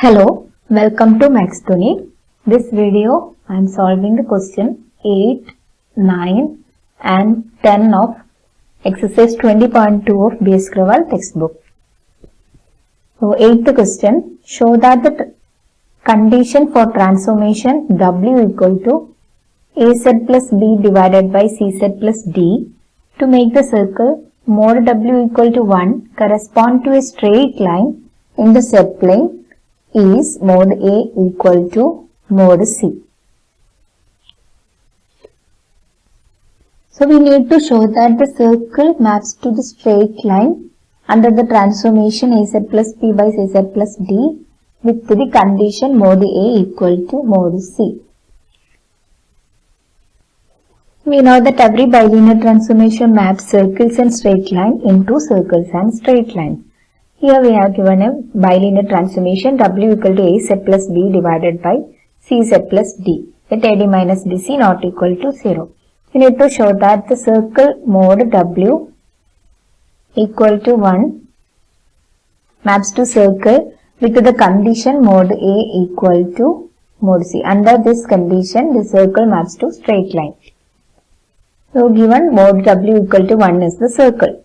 Hello, welcome to Max Dhoni. This video I am solving the question 8, 9 and 10 of exercise 20.2 of B.S. Agrawal textbook. So 8th question, show that the condition for transformation W equal to AZ plus B divided by CZ plus D to make the circle mod W equal to 1 correspond to a straight line in the set plane is mod A equal to mod C. So we need to show that the circle maps to the straight line under the transformation AZ plus B by CZ plus D with the condition mod A equal to mod C. We know that every bilinear transformation maps circles and straight line into circles and straight lines. Here we have given a bilinear transformation W equal to AZ plus B divided by CZ plus D with AD minus DC not equal to 0. We need to show that the circle mod W equal to 1 maps to circle with the condition mod A equal to mod C. Under this condition, the circle maps to straight line. So given mod W equal to 1 is the circle.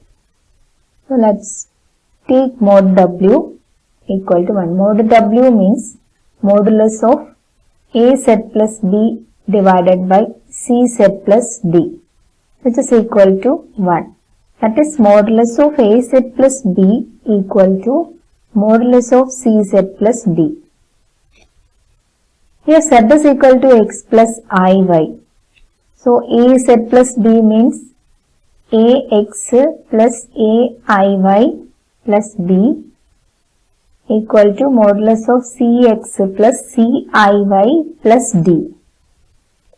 So let's take mod W equal to 1. Mod W means modulus of AZ plus B divided by CZ plus D, which is equal to 1. That is modulus of AZ plus B equal to modulus of CZ plus D. Here Z is equal to X plus IY. So AZ plus B means AX plus AIY plus B equal to modulus of Cx plus Ciy plus D.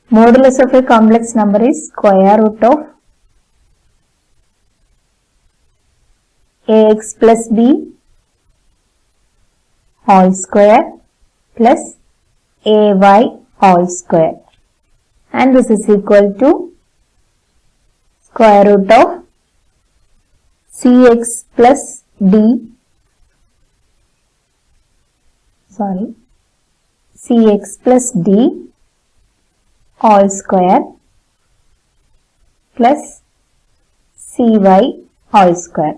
Modulus of a complex number is square root of Ax plus B whole square plus Ay whole square, and this is equal to square root of Cx plus Cx plus D all square plus Cy all square.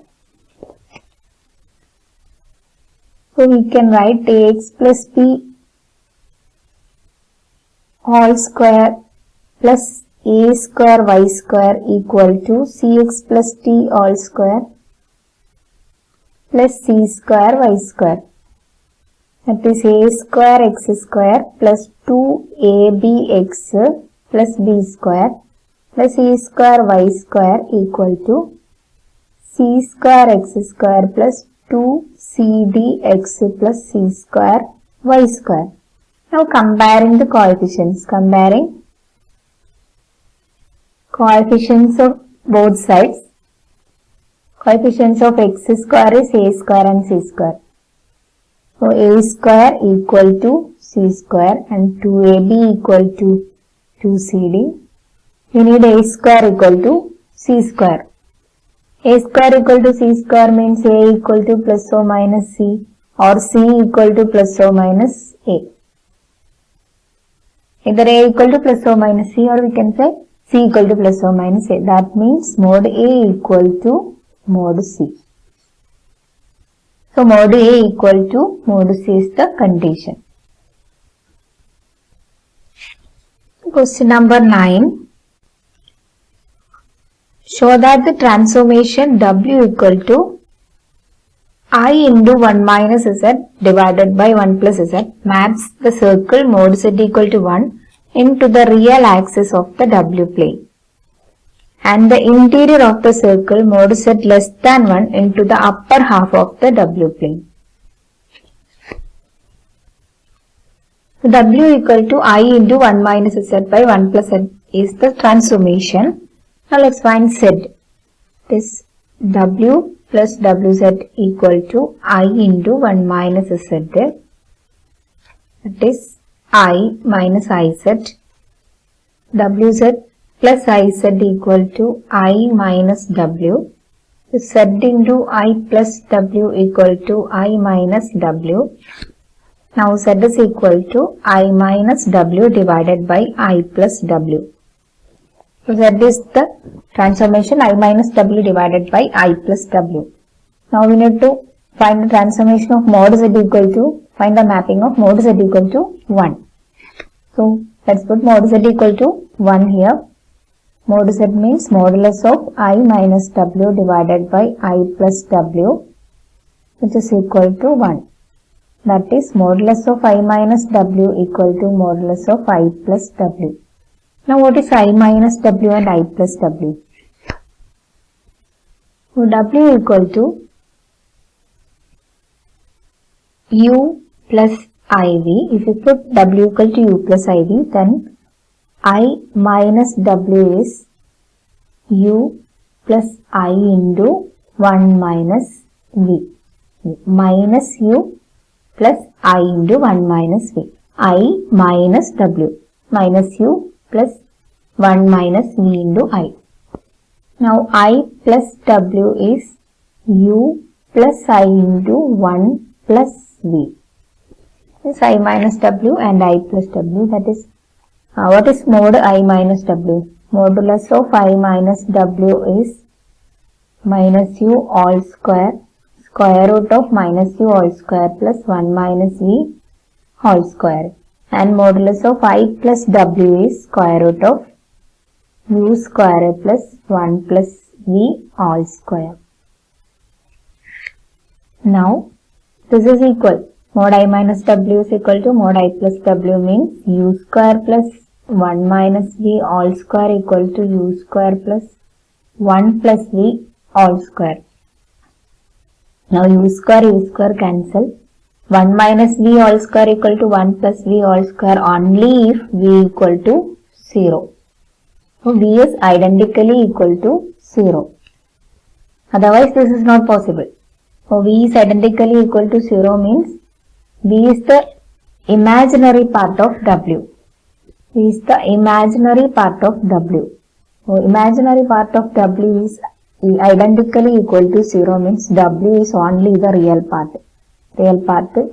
So we can write Ax plus B all square plus A square Y square equal to Cx plus D all square plus C square Y square. That is A square X square plus 2ABX plus B square plus A square Y square equal to C square X square plus 2CDX plus C square Y square. Now comparing the coefficients. Comparing coefficients of both sides. Coefficients of X square is A square and C square. So A square equal to C square and 2AB equal to 2CD. We need A square equal to C square. A square equal to C square means A equal to plus or minus C, or C equal to plus or minus A. Either A equal to plus or minus C, or we can say C equal to plus or minus A. That means mod A equal to mod C. So mod A equal to mod C is the condition. Question number 9. Show that the transformation W equal to I into 1 minus Z divided by 1 plus Z maps the circle mod Z equal to 1 into the real axis of the W plane, and the interior of the circle mod Z less than 1 into the upper half of the W plane. So W equal to I into 1 minus Z by 1 plus Z is the transformation. Now let's find Z. This W plus WZ equal to I into 1 minus Z. That is I minus IZ. WZ plus IZ equal to I minus W. Z into I plus W equal to I minus W. Now z is equal to I minus w divided by I plus w. So z is the transformation I minus w divided by I plus w. Now we need to find the transformation of mod z equal to, find the mapping of mod z equal to 1. So let's put mod z equal to 1 here. Mod z means modulus of I minus w divided by I plus w, which is equal to 1. That is modulus of I minus w equal to modulus of I plus w. Now what is I minus w and I plus w? So w equal to u plus iv. If you put w equal to u plus iv, then I minus w is u plus I into 1 minus v. Minus u plus I into 1 minus v. I minus w minus u plus 1 minus v into I. Now I plus w is u plus I into 1 plus v. This I minus w and I plus w, that is what is mod I minus w? Modulus of I minus w is minus u all square, square root of minus u all square plus 1 minus v all square, and modulus of I plus w is square root of u square plus 1 plus v all square. Now this is equal, mod I minus w is equal to mod I plus w means u square plus 1 minus v all square equal to u square plus 1 plus v all square. Now u square cancel. 1 minus v all square equal to 1 plus v all square only if v equal to 0. So v is identically equal to 0. Otherwise this is not possible. So v is identically equal to 0 means v is the imaginary part of w. V is the imaginary part of w. So imaginary part of w is identically equal to 0 means w is only the real part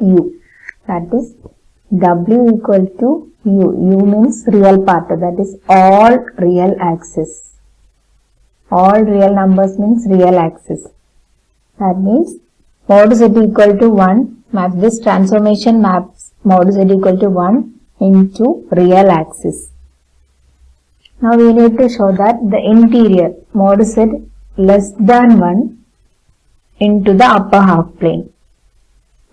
u. That is w equal to u. U means real part, that is all real axis. All real numbers means real axis. That means mod z equal to 1, maps this transformation maps mod z equal to 1 into real axis. Now we need to show that the interior mod z less than 1 into the upper half plane.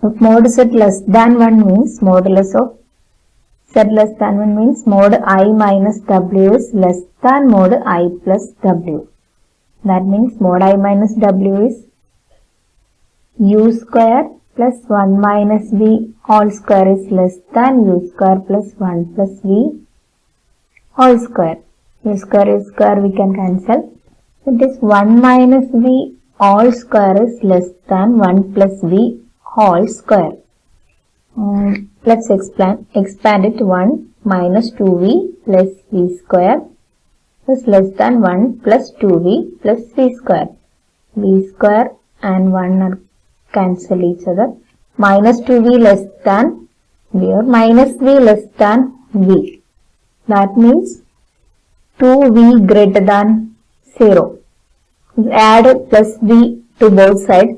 If mod z less than 1 means modulus of z less than 1 means mod I minus w is less than mod I plus w. That means mod I minus w is u square plus 1 minus v all square is less than u square plus 1 plus v all square. U square we can cancel. It is 1 minus v all square is less than 1 plus v all square. Let's expand it. 1 minus 2v plus v square is less than 1 plus 2v plus v square. V square and 1 are cancel each other. Minus 2v less than v or minus v less than v. That means 2v greater than 0. Add plus v to both sides.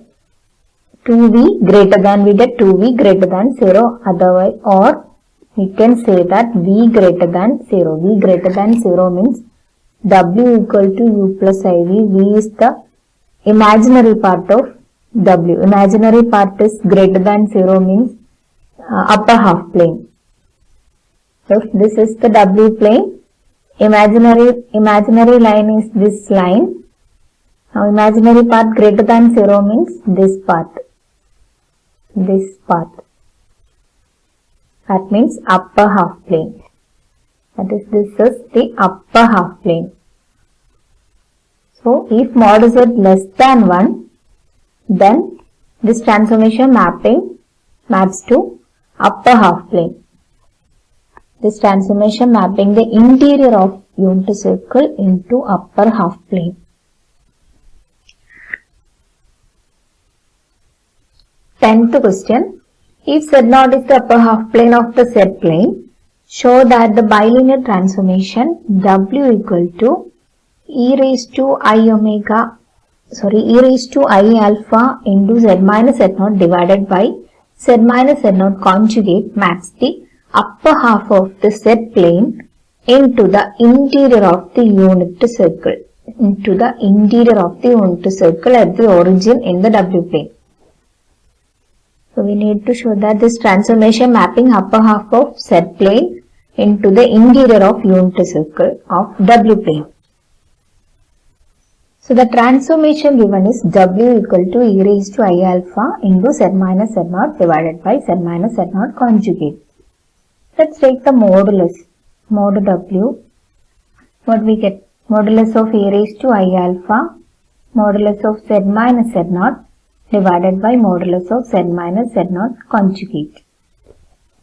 2v greater than, we get 2v greater than 0. Otherwise, or we can say that v greater than 0. V greater than 0 means w equal to u plus iv. V is the imaginary part of w. Imaginary part is greater than 0 means upper half plane. So this is the w plane. Imaginary line is this line. Now imaginary part greater than 0 means this part. This part. That means upper half plane. That is, this is the upper half plane. So if mod z less than 1, then this transformation mapping maps to upper half plane. This transformation mapping the interior of unit circle into upper half plane. 10th question. If Z0 is the upper half plane of the Z plane, show that the bilinear transformation W equal to e raised to I alpha into Z minus Z0 divided by Z minus Z0 conjugate maps the upper half of the Z plane into the interior of the unit circle. Into the interior of the unit circle at the origin in the W plane. So we need to show that this transformation mapping upper half of Z plane into the interior of unit circle of W plane. So the transformation given is W equal to e raised to I alpha into Z minus Z0 divided by Z minus Z0 conjugate. Let's take the modulus. Mod W. What we get? Modulus of e raised to I alpha, modulus of Z minus Z0 divided by modulus of Z minus Z0 conjugate.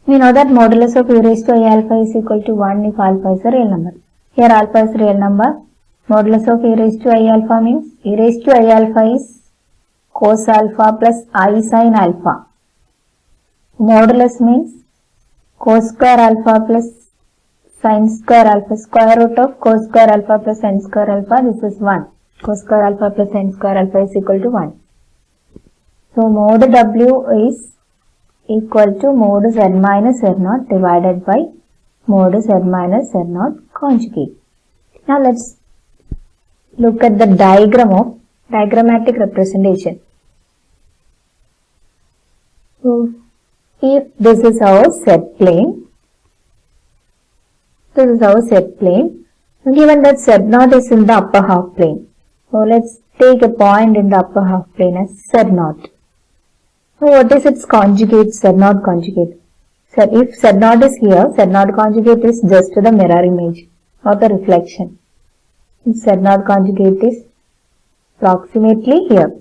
We know that modulus of e raised to I alpha is equal to 1 if alpha is a real number. Here alpha is real number. Modulus of e raised to I alpha means e raised to I alpha is cos alpha plus I sin alpha. Modulus means cos square alpha plus sin square alpha, square root of cos square alpha plus sin square alpha, this is 1. Cos square alpha plus sin square alpha is equal to 1. So mod W is equal to mod Z minus Z0 divided by mod Z minus Z0 conjugate. Now let's look at the diagram of diagrammatic representation. So if this is our Z plane, this is our Z plane, given that Z0 is in the upper half plane. So let's take a point in the upper half plane as Z0. So what is its conjugate? Z0 conjugate. So if Z0 is here, Z0 conjugate is just the mirror image or the reflection. Z0 conjugate is approximately here.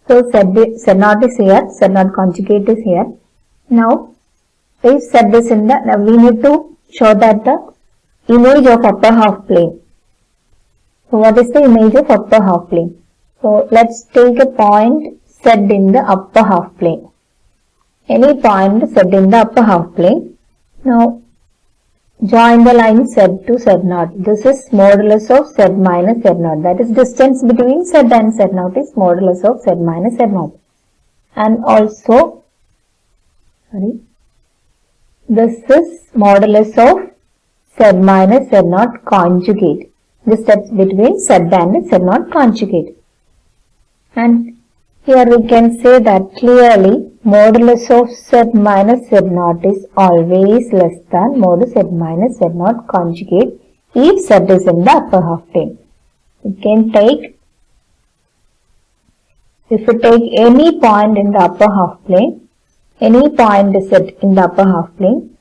So Z0 is here, Z0 conjugate is here. Now, if Z is in the, we need to show that the image of upper half plane. So what is the image of upper half plane? So let's take a point Z in the upper half plane. Any point Z in the upper half plane. Now join the line Z to Z0. This is modulus of Z minus Z0. That is distance between Z and Z0 is modulus of Z minus Z0. And also, this is modulus of Z minus Z0 conjugate. Distance between Z and Z0 conjugate. And here we can say that clearly modulus of Z minus Z0 is always less than modulus Z minus Z0 conjugate if Z is in the upper half plane. We can take, if we take any point in the upper half plane, any point Z in the upper half plane,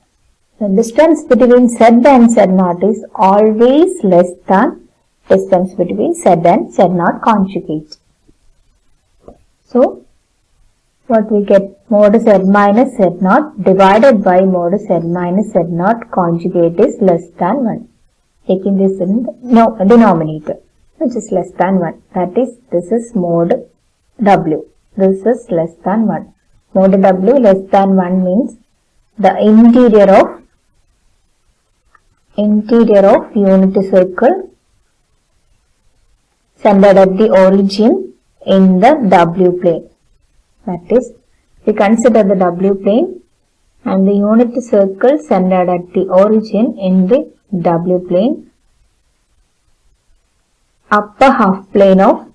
the distance between Z and Z0 is always less than distance between Z and Z0 conjugate. So, what we get? Mod Z minus Z0 divided by mod Z minus Z0 conjugate is less than 1. Taking this in the denominator, which is less than 1. That is, this is mod W. This is less than 1. Mod W less than 1 means the interior of unit circle centered at the origin in the W plane. That is, we consider the W plane and the unit circle centered at the origin in the W plane, upper half plane of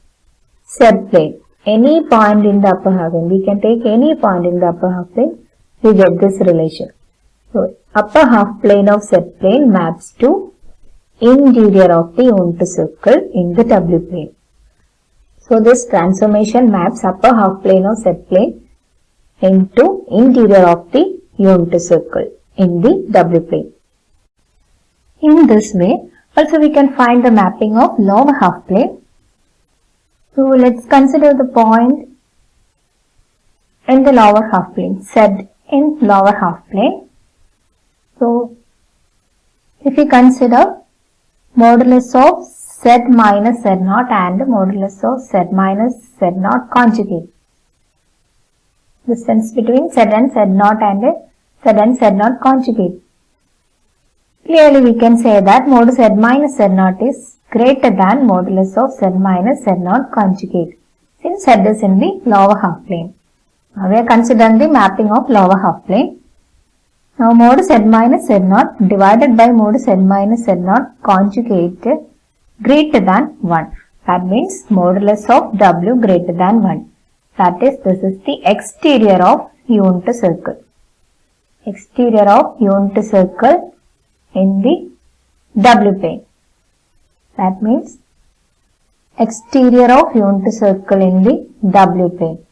Z plane. Any point in the upper half plane, we can take any point in the upper half plane, we get this relation. So, upper half plane of Z plane maps to interior of the unit circle in the W plane. So this transformation maps upper half plane of Z plane into interior of the unit circle in the W plane. In this way, also we can find the mapping of lower half plane. So let's consider the point in the lower half plane, Z in lower half plane. So if we consider modulus of Z minus Z0 and modulus of Z minus Z0 conjugate. distance between Z and Z0 and Z and Z0 conjugate. Clearly we can say that mod Z minus Z0 is greater than modulus of Z minus Z0 conjugate, since Z is in the lower half plane. Now we are considering the mapping of lower half plane. Now mod Z minus Z0 divided by mod Z minus Z0 conjugate greater than 1. That means modulus of W greater than 1. That is, this is the exterior of unit circle. Exterior of unit circle in the W plane. That means exterior of unit circle in the W plane.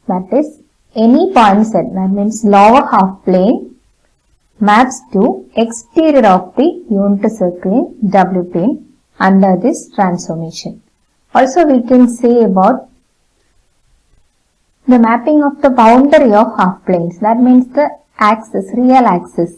That is, any point Z, that means lower half plane, maps to exterior of the unit circle in W plane under this transformation. Also we can say about the mapping of the boundary of half planes. That means the axis, real axis